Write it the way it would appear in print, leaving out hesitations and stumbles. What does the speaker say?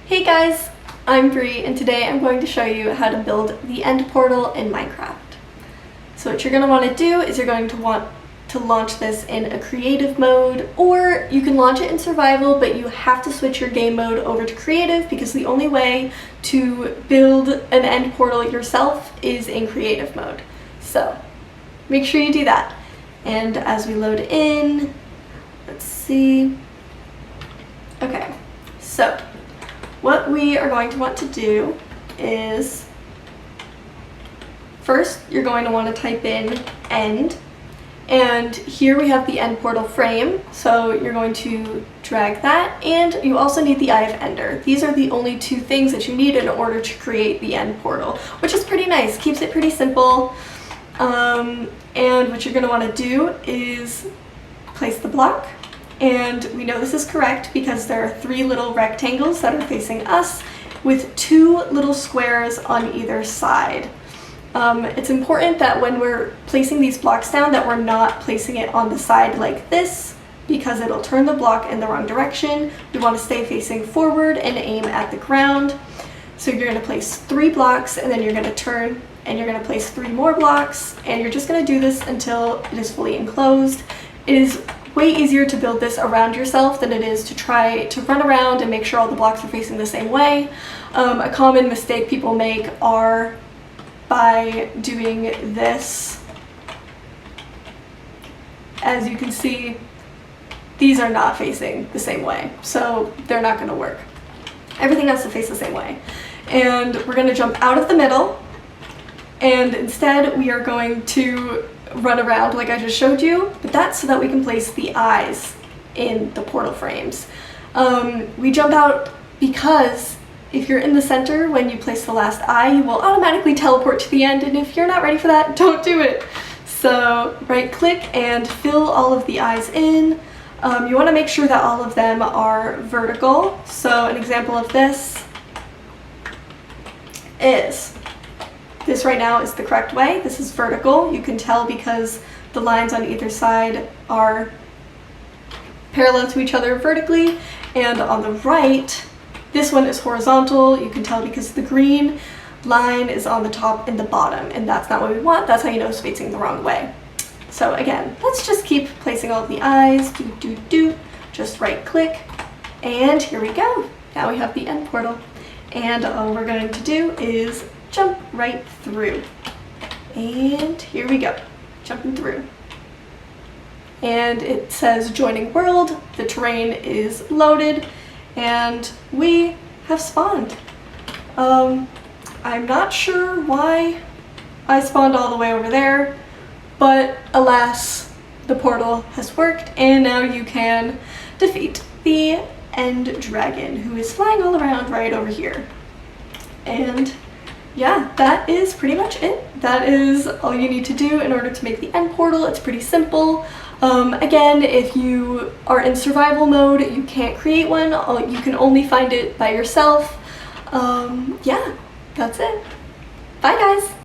Hey guys, I'm Bree and today I'm going to show you how to build the end portal in Minecraft. So what you're going to want to do is you're going to want to launch this in a creative mode, or you can launch it in survival, but you have to switch your game mode over to creative because the only way to build an end portal yourself is in creative mode. So make sure you do that. And as we load in, let's see. Okay, so what we are going to want to do is, first you're going to want to type in end, and here we have the end portal frame, so you're going to drag that, and you also need the Eye of Ender. These are the only two things that you need in order to create the end portal, which is pretty nice, keeps it pretty simple. And what you're going to want to do is place the block. And we know this is correct because there are 3 little rectangles that are facing us with 2 little squares on either side. It's important that when we're placing these blocks down that we're not placing it on the side like this because it'll turn the block in the wrong direction. We want to stay facing forward and aim at the ground. So you're going to place 3 blocks and then you're going to turn and you're going to place 3 more blocks, and you're just going to do this until it is fully enclosed. It is way easier to build this around yourself than it is to try to run around and make sure all the blocks are facing the same way. A common mistake people make are by doing this. As you can see, these are not facing the same way, so they're not going to work. Everything has to face the same way. And we're going to jump out of the middle, and instead we are going to run around like I just showed you, but that's so that we can place the eyes in the portal frames. We jump out because if you're in the center when you place the last eye, you will automatically teleport to the end, and if you're not ready for that, don't do it. So right click and fill all of the eyes in. You want to make sure that all of them are vertical. So an example of this is this right now is the correct way. This is vertical. You can tell because the lines on either side are parallel to each other vertically. And on the right, this one is horizontal. You can tell because the green line is on the top and the bottom, and that's not what we want. That's how you know it's facing the wrong way. So again, let's just keep placing all of the eyes. Just right click, and here we go. Now we have the end portal. And all we're going to do is jump right through. And here we go, jumping through. And it says joining world, the terrain is loaded, and we have spawned. I'm not sure why I spawned all the way over there, but alas, the portal has worked, and now you can defeat the end dragon, who is flying all around right over here. And yeah, that is pretty much it. That is all you need to do in order to make the end portal. It's pretty simple. Again, if you are in survival mode, you can't create one. You can only find it by yourself. Yeah, that's it. Bye guys!